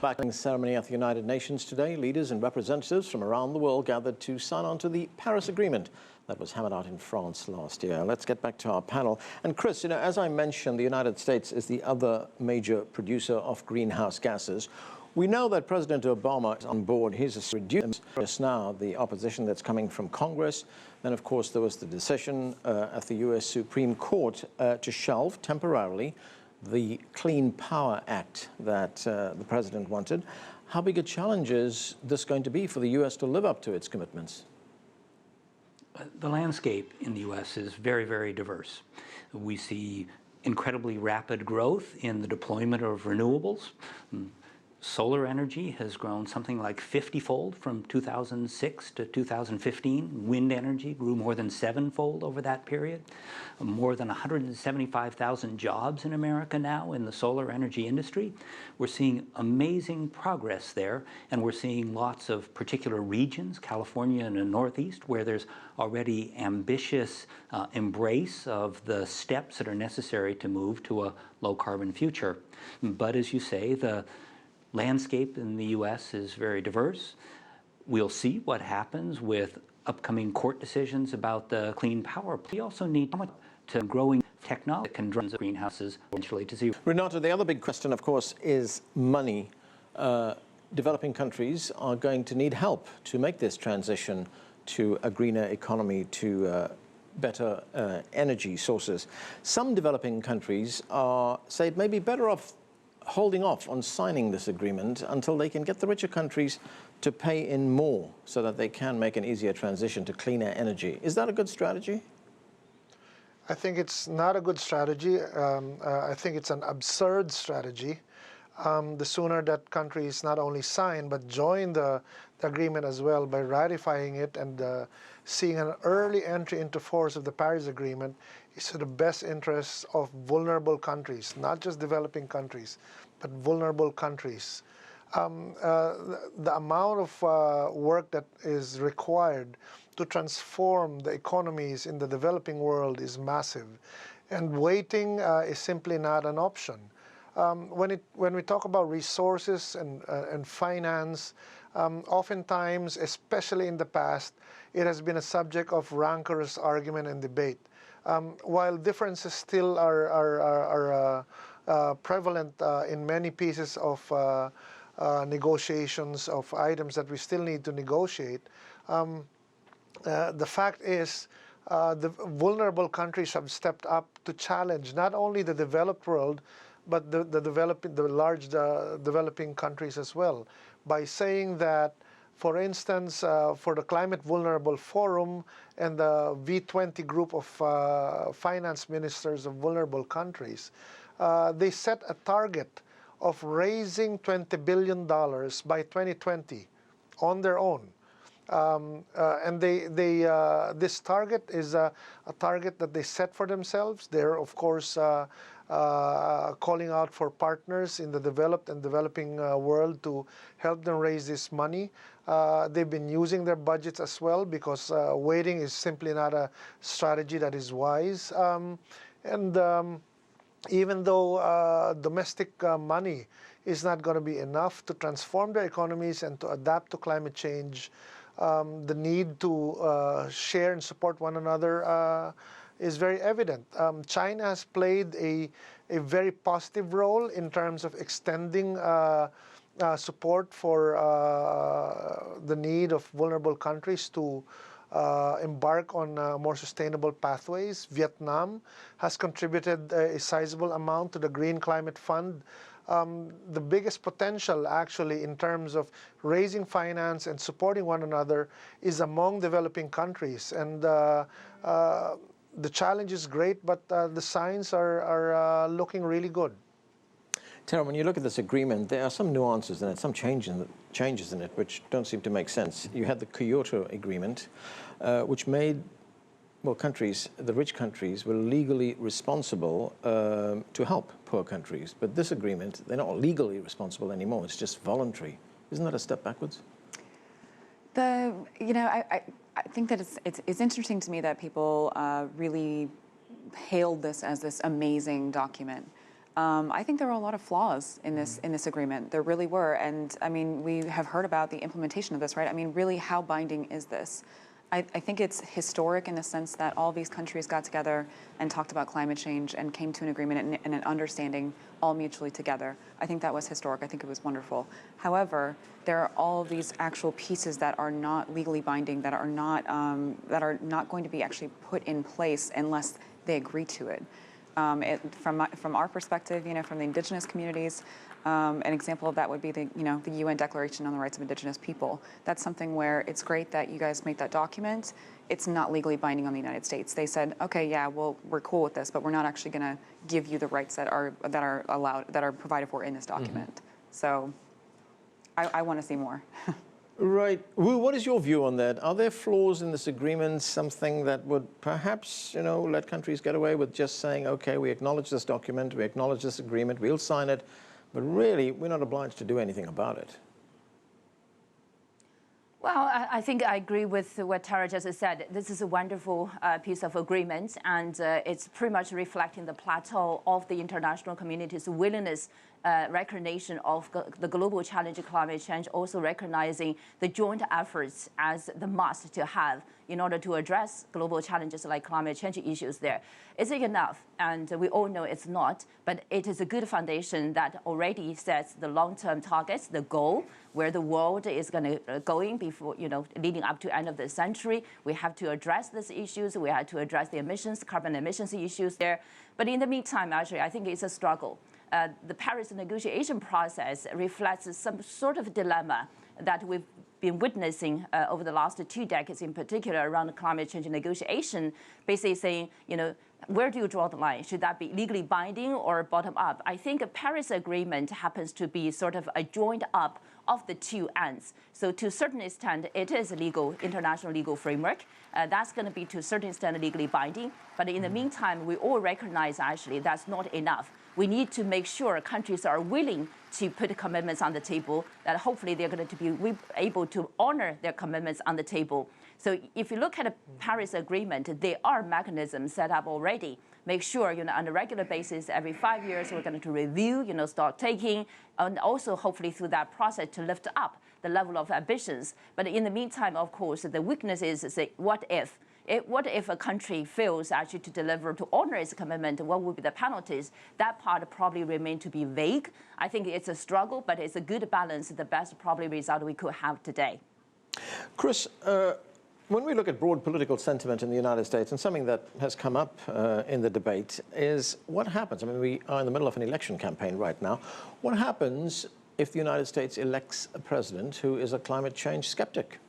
Backing ceremony at the United Nations today, leaders and representatives from around the world gathered to sign on to the Paris Agreement that was hammered out in France last year. Let's get back to our panel. And Chris, as I mentioned, the United States is the other major producer of greenhouse gases. We know that President Obama is on board. He's reduced just now the opposition that's coming from Congress. Then, of course, there was the decision at the U.S. Supreme Court to shelve temporarily the Clean Power Act that the president wanted. How big a challenge is this going to be for the U.S. to live up to its commitments? The landscape in the U.S. is very, very diverse. We see incredibly rapid growth in the deployment of renewables. Solar energy has grown something like 50-fold from 2006 to 2015. Wind energy grew more than 7-fold over that period. More than 175,000 jobs in America now in the solar energy industry. We're seeing amazing progress there, and we're seeing lots of particular regions, California and the Northeast, where there's already ambitious embrace of the steps that are necessary to move to a low-carbon future. But as you say, the landscape in the U.S. is very diverse. We'll see what happens with upcoming court decisions about the clean power. We also need to growing technology that can drive greenhouses eventually to zero. Renato, the other big question, of course, is money. Developing countries are going to need help to make this transition to a greener economy, to better energy sources. Some developing countries say it may be better off holding off on signing this agreement until they can get the richer countries to pay in more so that they can make an easier transition to cleaner energy. Is that a good strategy? I think it's not a good strategy. I think it's an absurd strategy. The sooner that countries not only sign but join the agreement as well by ratifying it and seeing an early entry into force of the Paris Agreement is to the best interests of vulnerable countries, not just developing countries, but vulnerable countries. The amount of work that is required to transform the economies in the developing world is massive, and waiting is simply not an option. When we talk about resources and finance, oftentimes, especially in the past, it has been a subject of rancorous argument and debate. While differences still are prevalent in many pieces of negotiations of items that we still need to negotiate, the fact is the vulnerable countries have stepped up to challenge not only the developed world, but the large developing countries as well, by saying that, for instance, for the Climate Vulnerable Forum and the V20 group of finance ministers of vulnerable countries, they set a target of raising $20 billion by 2020 on their own. And this target is a target that they set for themselves. They're, of course, calling out for partners in the developed and developing world to help them raise this money. They've been using their budgets as well, because waiting is simply not a strategy that is wise. Even though domestic money is not going to be enough to transform their economies and to adapt to climate change, the need to share and support one another is very evident. China has played a very positive role in terms of extending support for the need of vulnerable countries to embark on more sustainable pathways. Vietnam has contributed a sizable amount to the Green Climate Fund. The biggest potential, actually, in terms of raising finance and supporting one another is among developing countries. And the challenge is great, but the signs are looking really good. Tara, when you look at this agreement, there are some nuances in it, some changes in it, which don't seem to make sense. You had the Kyoto Agreement, which made, well, countries, the rich countries, were legally responsible to help poor countries. But this agreement, they're not legally responsible anymore. It's just voluntary. Isn't that a step backwards? I think that it's interesting to me that people really hailed this as this amazing document. I think there were a lot of flaws in this agreement. There really were, and I mean, we have heard about the implementation of this, right? I mean, really, how binding is this? I think it's historic in the sense that all these countries got together and talked about climate change and came to an agreement and an understanding all mutually together. I think that was historic. I think it was wonderful. However, there are all of these actual pieces that are not legally binding, that are not going to be actually put in place unless they agree to it. From our perspective, from the indigenous communities, an example of that would be the UN Declaration on the Rights of Indigenous People. That's something where it's great that you guys make that document. It's not legally binding on the United States. They said, okay, yeah, well, we're cool with this, but we're not actually going to give you the rights that are provided for in this document. So I want to see more. Right. Wu, what is your view on that? Are there flaws in this agreement, something that would perhaps, let countries get away with just saying, okay, we acknowledge this document, we acknowledge this agreement, we'll sign it, but really, we're not obliged to do anything about it? Well, I think I agree with what Tara just said. This is a wonderful piece of agreement, and it's pretty much reflecting the plateau of the international community's willingness, recognition of the global challenge of climate change, also recognizing the joint efforts as the must to have in order to address global challenges like climate change issues there. Is it enough? And we all know it's not, but it is a good foundation that already sets the long-term targets, the goal, where the world is going before, leading up to end of the century. We have to address these issues. We have to address the emissions, carbon emissions issues there. But in the meantime, actually, I think it's a struggle. The Paris negotiation process reflects some sort of dilemma that we've been witnessing over the last 2 decades, in particular around the climate change negotiation, basically saying, where do you draw the line? Should that be legally binding or bottom up? I think a Paris Agreement happens to be sort of a joined up of the two ends. So to a certain extent, it is a international legal framework. That's going to be to a certain extent legally binding. But in the meantime, we all recognize actually that's not enough. We need to make sure countries are willing to put commitments on the table, that hopefully they're going to be able to honor their commitments on the table. So if you look at the Paris Agreement, there are mechanisms set up already. Make sure, on a regular basis, every 5 years, we're going to review, stock taking, and also hopefully through that process to lift up the level of ambitions. But in the meantime, of course, the weakness is say, what if? What if a country fails actually to deliver, to honor its commitment? What would be the penalties? That part probably remain to be vague. I think it's a struggle, but it's a good balance, the best probably result we could have today. Chris, when we look at broad political sentiment in the United States, and something that has come up in the debate is what happens? I mean, we are in the middle of an election campaign right now. What happens if the United States elects a president who is a climate change skeptic?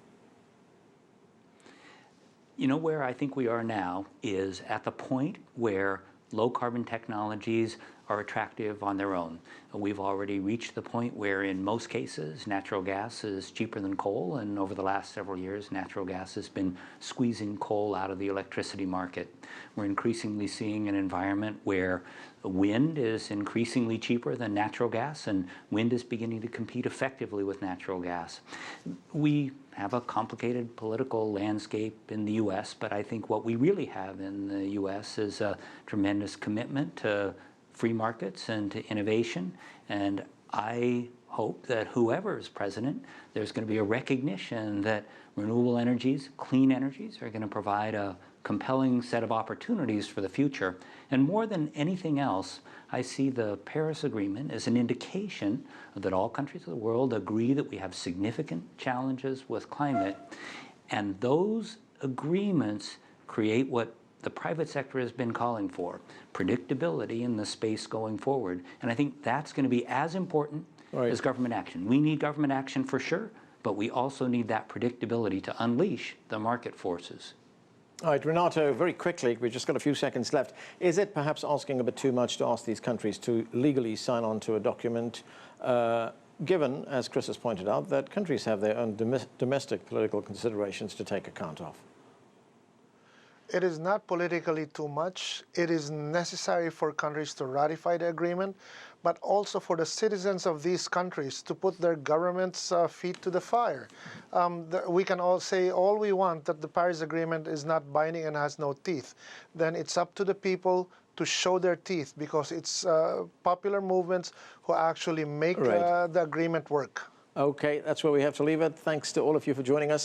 Where I think we are now is at the point where low carbon technologies are attractive on their own. We've already reached the point where in most cases natural gas is cheaper than coal, and over the last several years natural gas has been squeezing coal out of the electricity market. We're increasingly seeing an environment where wind is increasingly cheaper than natural gas, and wind is beginning to compete effectively with natural gas. We have a complicated political landscape in the U.S., but I think what we really have in the U.S. is a tremendous commitment to free markets and to innovation, and I hope that whoever is president, there's going to be a recognition that renewable energies, clean energies, are going to provide a compelling set of opportunities for the future. And more than anything else, I see the Paris Agreement as an indication that all countries of the world agree that we have significant challenges with climate, and those agreements create what the private sector has been calling for, predictability in the space going forward. And I think that's going to be as important as government action. We need government action for sure, but we also need that predictability to unleash the market forces. All right, Renato, very quickly, we've just got a few seconds left. Is it perhaps asking a bit too much to ask these countries to legally sign on to a document, given, as Chris has pointed out, that countries have their own domestic political considerations to take account of? It is not politically too much. It is necessary for countries to ratify the agreement, but also for the citizens of these countries to put their government's feet to the fire. We can all say all we want that the Paris Agreement is not binding and has no teeth. Then it's up to the people to show their teeth, because it's popular movements who actually make Right. the agreement work. Okay, that's where we have to leave it. Thanks to all of you for joining us.